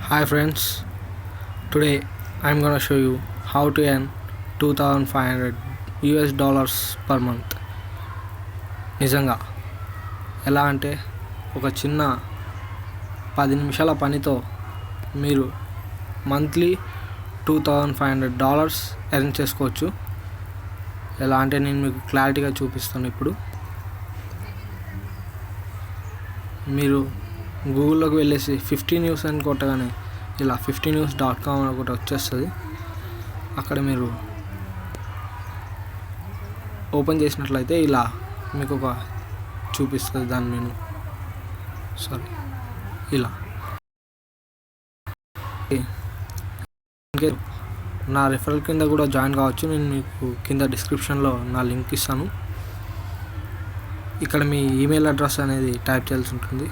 Hi friends, today I'm gonna show you how to earn 2500 US dollars per month. నిజంగా ఎలా అంటే ఒక చిన్న 10 నిమిషాల పనితో మీరు మంత్లీ $2500 ఎర్న్ చేసుకోవచ్చు. ఎలా అంటే నేను మీకు క్లారిటీగా చూపిస్తాను. ఇప్పుడు మీరు గూగుల్లోకి వెళ్ళేసి 50 న్యూస్ అని కొట్టగానే ఇలా 50news.com అని ఒకటి వచ్చేస్తుంది. అక్కడ మీరు ఓపెన్ చేసినట్లయితే ఇలా మీకు ఒక చూపిస్తుంది దాని మెనూ. ఇలా నా రెఫరల్ కింద కూడా జాయిన్ కావచ్చు. నేను మీకు కింద డిస్క్రిప్షన్లో నా లింక్ ఇస్తాను. ఇక్కడ మీ ఈమెయిల్ అడ్రస్ అనేది టైప్ చేయాల్సి ఉంటుంది.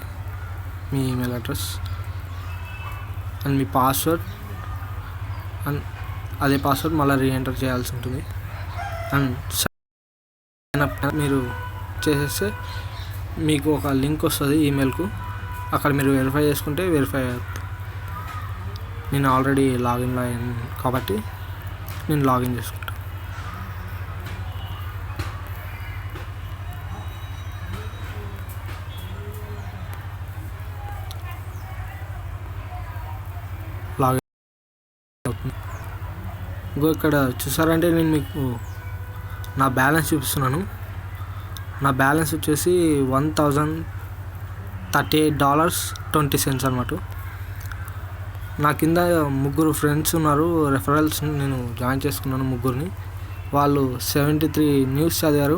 మీ ఈమెయిల్ అడ్రస్ అండ్ మీ పాస్వర్డ్, అండ్ అదే పాస్వర్డ్ మళ్ళీ రీఎంటర్ చేయాల్సి ఉంటుంది. అండ్ సైన్ అప్ మీరు చేసేస్తే మీకు ఒక లింక్ వస్తుంది ఈమెయిల్కు. అక్కడ మీరు వెరిఫై చేసుకుంటే వెరిఫై అవుతుంది. నేను ఆల్రెడీ లాగిన్ కాబట్టి నేను లాగిన్ చేసుకుంటాను. ఇక్కడ చూసారంటే నేను మీకు నా బ్యాలెన్స్ చూపిస్తున్నాను. నా బ్యాలెన్స్ వచ్చేసి $1038.20 అన్నమాట. నా కింద ముగ్గురు ఫ్రెండ్స్ ఉన్నారు. రెఫరల్స్ నేను జాయిన్ చేసుకున్నాను ముగ్గురిని. వాళ్ళు 73 న్యూస్ చదివారు.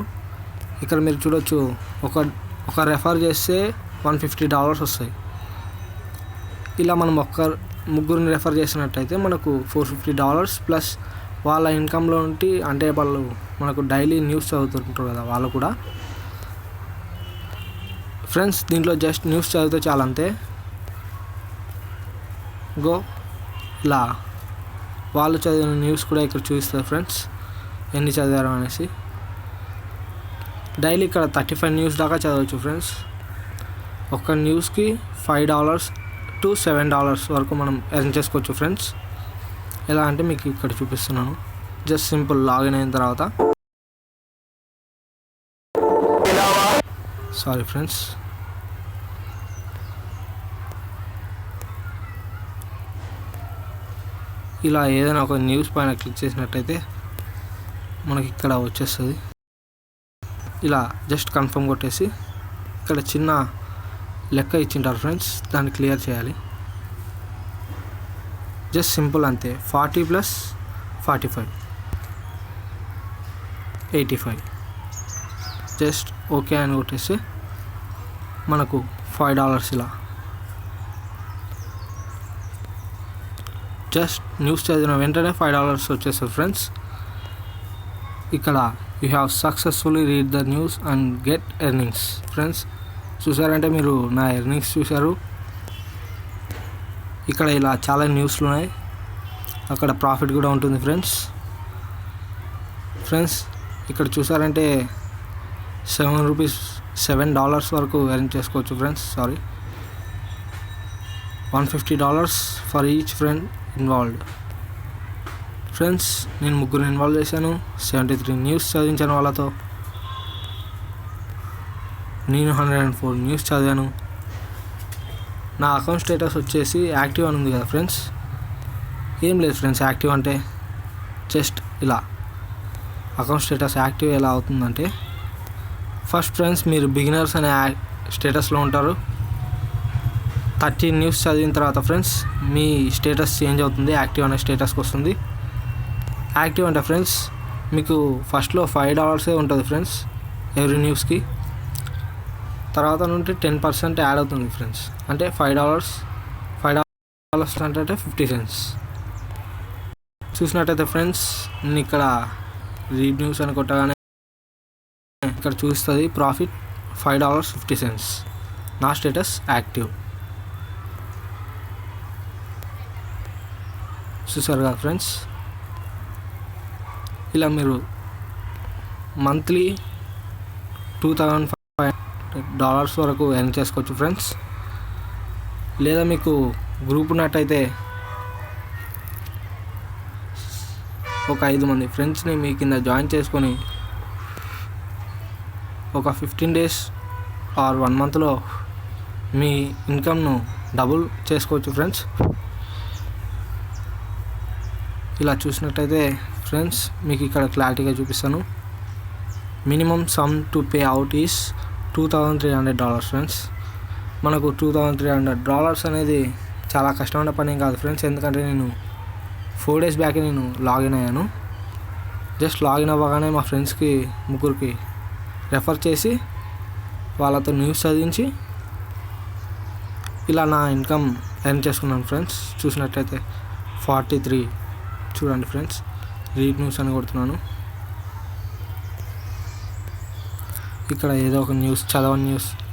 ఇక్కడ మీరు చూడొచ్చు, ఒక రెఫర్ చేస్తే $150 వస్తాయి. ఇలా మనం ముగ్గురిని రెఫర్ చేసినట్టయితే మనకు $450 ప్లస్ వాళ్ళ ఇన్కంలో నుండి, అంటే వాళ్ళు మనకు డైలీ న్యూస్ చదువుతుంటారు కదా వాళ్ళు కూడా. ఫ్రెండ్స్ దీంట్లో జస్ట్ న్యూస్ చదివితే చాలా, అంతే. ఇలా వాళ్ళు చదివిన న్యూస్ కూడా ఇక్కడ చూపిస్తారు ఫ్రెండ్స్, ఎన్ని చదివారు అనేసి. డైలీ ఇక్కడ 35 న్యూస్ దాకా చదవచ్చు ఫ్రెండ్స్. ఒక్క న్యూస్కి $5 to $7 వరకు మనం ఎర్న్ చేసుకోవచ్చు ఫ్రెండ్స్. ఎలా అంటే మీకు ఇక్కడ చూపిస్తున్నాను. జస్ట్ సింపుల్ లాగిన్ అయిన తర్వాత ఫ్రెండ్స్ ఇలా ఏదైనా ఒక న్యూస్ పైన క్లిక్ చేసినట్టయితే మనకి ఇక్కడ వచ్చేస్తుంది. ఇలా జస్ట్ కన్ఫర్మ్ కొట్టేసి ఇక్కడ చిన్న లెక్క ఇచ్చింటారు ఫ్రెండ్స్, దాన్ని క్లియర్ చేయాలి. జస్ట్ సింపుల్ అంతే. 40 + 45 85. జస్ట్ ఓకే అని కొట్టేసి మనకు $5 ఇలా. జస్ట్ న్యూస్ చదివిన వెంటనే $5 వచ్చేస్తుంది ఫ్రెండ్స్. ఇక్కడ you have successfully read the news and get earnings. Friends చూసారంటే మీరు నా ఎర్నింగ్స్ చూసారు. ఇక్కడ ఇలా చాలా న్యూస్లు ఉన్నాయి. అక్కడ ప్రాఫిట్ కూడా ఉంటుంది ఫ్రెండ్స్. ఇక్కడ చూసారంటే $7 వరకు ఎర్న్ చేసుకోవచ్చు friends. $150 for each friend involved. Friends నేను ముగ్గురు ఇన్వాల్వ్ చేశాను. 73 న్యూస్ చదివించాను వాళ్ళతో. నేను 104 న్యూస్ చదివాను. నా అకౌంట్ స్టేటస్ వచ్చేసి యాక్టివ్ అని ఉంది కదా ఫ్రెండ్స్. ఏం లేదు ఫ్రెండ్స్, యాక్టివ్ అంటే జస్ట్ ఇలా. అకౌంట్ స్టేటస్ యాక్టివ్ ఎలా అవుతుందంటే, ఫస్ట్ ఫ్రెండ్స్ మీరు బిగినర్స్ అనే స్టేటస్లో ఉంటారు. 30 న్యూస్ చదివిన తర్వాత ఫ్రెండ్స్ మీ స్టేటస్ చేంజ్ అవుతుంది, యాక్టివ్ అనే స్టేటస్కి వస్తుంది. యాక్టివ్ అంటే ఫ్రెండ్స్ మీకు ఫస్ట్లో $5 ఉంటుంది ఫ్రెండ్స్ ఎవ్రీ న్యూస్కి. తర్వాత నుండి 10% యాడ్ అవుతుంది ఫ్రెండ్స్. అంటే $5 అంటే 50 cents. చూసినట్టయితే ఫ్రెండ్స్ నేను ఇక్కడ రీడ్ న్యూస్ అని కొట్టగానే ఇక్కడ చూస్తుంది ప్రాఫిట్ $5.50. నా స్టేటస్ యాక్టివ్. చూసారు కదా ఫ్రెండ్స్. ఇలా మీరు మంత్లీ $2500 వరకు ఎర్న్ చేసుకోవచ్చు ఫ్రెండ్స్. లేదా మీకు గ్రూప్ ఉన్నట్టయితే ఒక 5 మంది ఫ్రెండ్స్ని మీ కింద జాయిన్ చేసుకొని ఒక 15 days ఆర్ 1 monthలో మీ ఇన్కమ్ను డబుల్ చేసుకోవచ్చు ఫ్రెండ్స్. ఇలా చూసినట్టయితే ఫ్రెండ్స్ మీకు ఇక్కడ క్లారిటీగా చూపిస్తాను. Minimum some to pay out is $2,300 friends. మనకు $2,300 అనేది చాలా కష్టమైన పని ఏం కాదు ఫ్రెండ్స్. ఎందుకంటే నేను 4 days బ్యాక్ నేను లాగిన్ అయ్యాను. జస్ట్ లాగిన్ అవ్వగానే మా ఫ్రెండ్స్కి 3 రెఫర్ చేసి వాళ్ళతో న్యూస్ చదివించి ఇలా నా ఇన్కమ్ ఎర్న్ చేసుకున్నాను ఫ్రెండ్స్. చూసినట్టయితే 43 చూడండి ఫ్రెండ్స్, రీడ్ న్యూస్ అని కొడుతున్నాను. ఇక్కడ ఏదో ఒక న్యూస్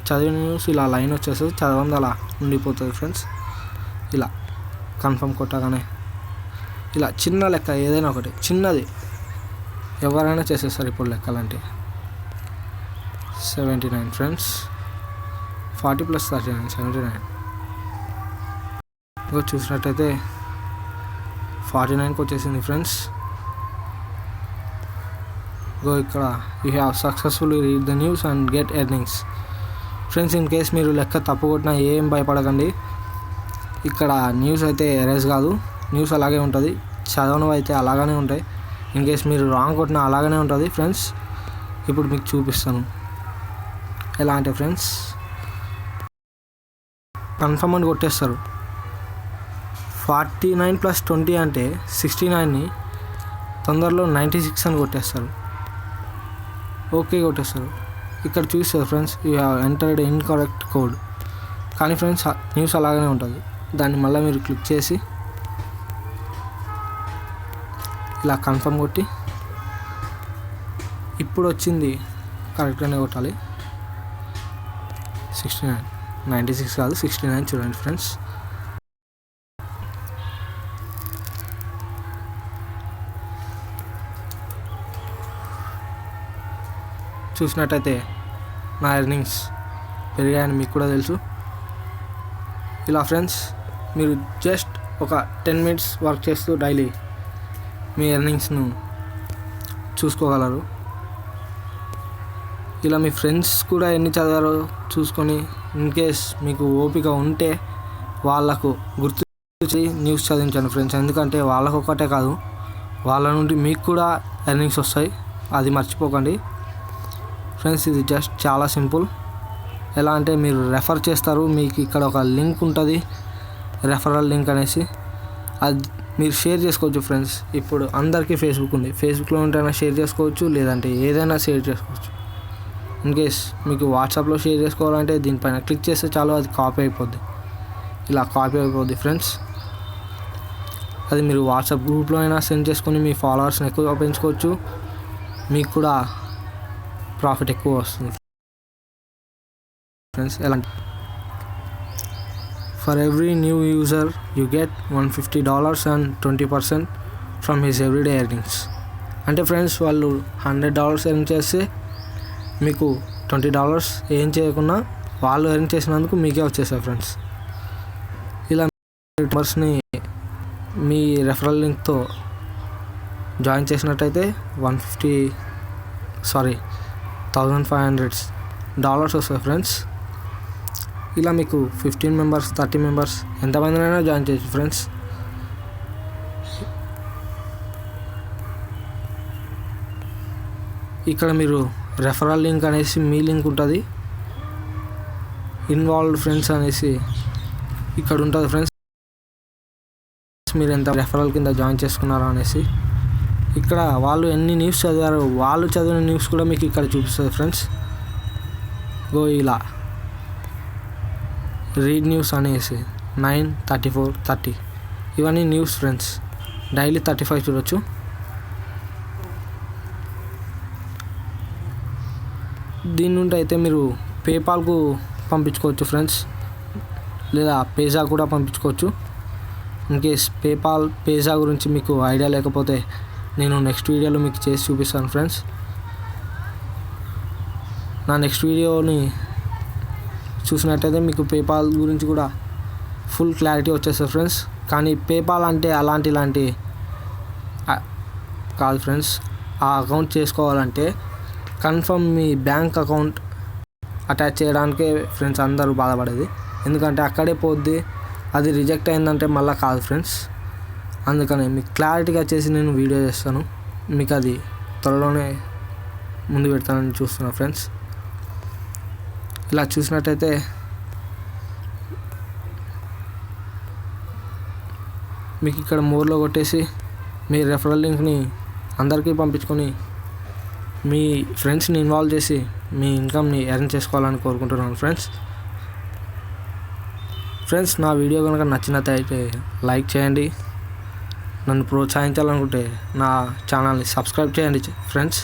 చదివిన న్యూస్ ఇలా లైన్ వచ్చేస్తుంది, చదవంది అలా ఉండిపోతుంది ఫ్రెండ్స్. ఇలా కన్ఫర్మ్ కొట్టగానే ఇలా చిన్న లెక్క ఏదైనా ఒకటి చిన్నది ఎవరైనా చేసేస్తారు ఇప్పుడు లెక్కలంటే. 79 ఫ్రెండ్స్, 40 + 39 79. ఇంకా చూసినట్టయితే 49కి వచ్చేసింది ఫ్రెండ్స్. ఇక్కడ you have successfully read the news and get earnings friends. In case మీరు లెక్క తప్పు కొట్టినా ఏం భయపడకండి. ఇక్కడ న్యూస్ అయితే ఎరేజ్ కాదు, న్యూస్ అలాగే ఉంటుంది. చదవనవి అయితే అలాగనే ఉంటాయి. ఇన్ కేస్ మీరు రాంగ్ కొట్టినా అలాగనే ఉంటుంది ఫ్రెండ్స్. ఇప్పుడు మీకు చూపిస్తాను ఎలా అంటే ఫ్రెండ్స్, కన్ఫర్మ్ అని కొట్టేస్తారు. 49 + 20 అంటే 69ని తొందరలో 96 అని కొట్టేస్తారు. ఓకే కొట్టేస్తారు. ఇక్కడ చూస్తారు friends, you have entered incorrect code. కానీ ఫ్రెండ్స్ న్యూస్ అలాగనే ఉంటుంది. దాన్ని మళ్ళీ మీరు క్లిక్ చేసి ఇలా కన్ఫర్మ్ కొట్టి ఇప్పుడు వచ్చింది కరెక్ట్గానే కొట్టాలి. 69 96 కాదు 69 చూడండి ఫ్రెండ్స్. చూసినట్టయితే నా ఎర్నింగ్స్ పెరిగాయని మీకు కూడా తెలుసు. ఇలా ఫ్రెండ్స్ మీరు జస్ట్ ఒక 10 minutes వర్క్ చేస్తూ డైలీ మీ ఎర్నింగ్స్ను చూసుకోగలరు. ఇలా మీ ఫ్రెండ్స్ కూడా ఎన్ని చదివారో చూసుకొని ఇన్ కేస్ మీకు ఓపిక ఉంటే వాళ్ళకు గుర్తు న్యూస్ చదివించండి ఫ్రెండ్స్. ఎందుకంటే వాళ్ళకు ఒక్కటే కాదు, వాళ్ళ నుండి మీకు కూడా ఎర్నింగ్స్ వస్తాయి, అది మర్చిపోకండి ఫ్రెండ్స్. ఇది జస్ట్ చాలా సింపుల్. ఎలా అంటే మీరు రెఫర్ చేస్తారు, మీకు ఇక్కడ ఒక లింక్ ఉంటుంది, రెఫరల్ లింక్ అనేసి. అది మీరు షేర్ చేసుకోవచ్చు ఫ్రెండ్స్. ఇప్పుడు అందరికీ ఫేస్బుక్ ఉంది, ఫేస్బుక్లో ఉంటేనే షేర్ చేసుకోవచ్చు, లేదంటే ఏదైనా షేర్ చేసుకోవచ్చు. ఇన్ కేస్ మీకు వాట్సాప్లో షేర్ చేసుకోవాలంటే దీనిపైన క్లిక్ చేస్తే చాలు, అది కాపీ అయిపోద్ది. ఇలా కాపీ అయిపోద్ది ఫ్రెండ్స్. అది మీరు వాట్సాప్ గ్రూప్లో అయినా సెండ్ చేసుకొని మీ ఫాలోవర్స్ని ఎక్కువ పెంచుకోవచ్చు, మీకు కూడా ప్రాఫిట్ ఎక్కువ వస్తుంది ఫ్రెండ్స్. ఎలా for every new user you get $150 and 20% from his everyday earnings. అంటే ఫ్రెండ్స్ వాళ్ళు $100 ఎర్న్ చేస్తే మీకు $20 ఏం చేయకుండా వాళ్ళు ఎర్న్ చేసినందుకు మీకే వచ్చేసాయి ఫ్రెండ్స్. ఇలా మెంబర్స్ని మీ రెఫరల్ లింక్తో జాయిన్ చేసినట్టయితే $1,500 వస్తాయి ఫ్రెండ్స్. ఇలా మీకు 15 members 30 members ఎంతమందినైనా జాయిన్ చేయొచ్చు ఫ్రెండ్స్. ఇక్కడ మీరు రెఫరల్ లింక్ అనేసి మీ లింక్ ఉంటుంది, ఇన్వాల్వ్డ్ ఫ్రెండ్స్ అనేసి ఇక్కడ ఉంటుంది ఫ్రెండ్స్. మీరు ఎంత రెఫరల్ కింద జాయిన్ చేసుకున్నారో అనేసి ఇక్కడ వాళ్ళు ఎన్ని న్యూస్ చదివారో వాళ్ళు చదివిన న్యూస్ కూడా మీకు ఇక్కడ చూపిస్తుంది ఫ్రెండ్స్. ఇలా రీడ్ న్యూస్ అనేసి 9, 34, 30 ఇవన్నీ న్యూస్ ఫ్రెండ్స్. డైలీ 35 చూడొచ్చు. దీని నుండి అయితే మీరు పేపాల్కు పంపించుకోవచ్చు ఫ్రెండ్స్, లేదా పేజా కూడా పంపించుకోవచ్చు. ఇన్ కేస్ పేజా గురించి మీకు ఐడియా లేకపోతే నేను నెక్స్ట్ వీడియోలో మీకు చేసి చూపిస్తాను ఫ్రెండ్స్. నా నెక్స్ట్ వీడియోని చూసినట్టయితే మీకు పేపాల్ గురించి కూడా ఫుల్ క్లారిటీ వచ్చేస్తుంది ఫ్రెండ్స్. కానీ పేపాల్ అంటే ఇలాంటి కాదు ఫ్రెండ్స్. ఆ అకౌంట్ చేసుకోవాలంటే కన్ఫర్మ్ మీ బ్యాంక్ అకౌంట్ అటాచ్ చేయడానికే ఫ్రెండ్స్ అందరూ బాధపడేది. ఎందుకంటే అక్కడే పోద్ది, అది రిజెక్ట్ అయిందంటే మళ్ళీ కాదు ఫ్రెండ్స్. అందుకని మీకు క్లారిటీగా చేసి నేను వీడియో చేస్తాను. మీకు అది త్వరలోనే ముందు పెడతానని చూస్తున్నా ఫ్రెండ్స్. ఇలా చూసినట్టయితే మీకు ఇక్కడ మోర్లో కొట్టేసి మీ రెఫరల్ లింక్ని అందరికీ పంపించుకొని మీ ఫ్రెండ్స్ని ఇన్వాల్వ్ చేసి మీ ఇన్కమ్ని ఎర్న్ చేసుకోవాలని కోరుకుంటున్నాను ఫ్రెండ్స్. నా వీడియో కనుక నచ్చినట్టయితే లైక్ చేయండి. నన్ను ప్రోత్సహించాలనుకుంటే నా ఛానల్ని సబ్స్క్రైబ్ చేయండి ఫ్రెండ్స్.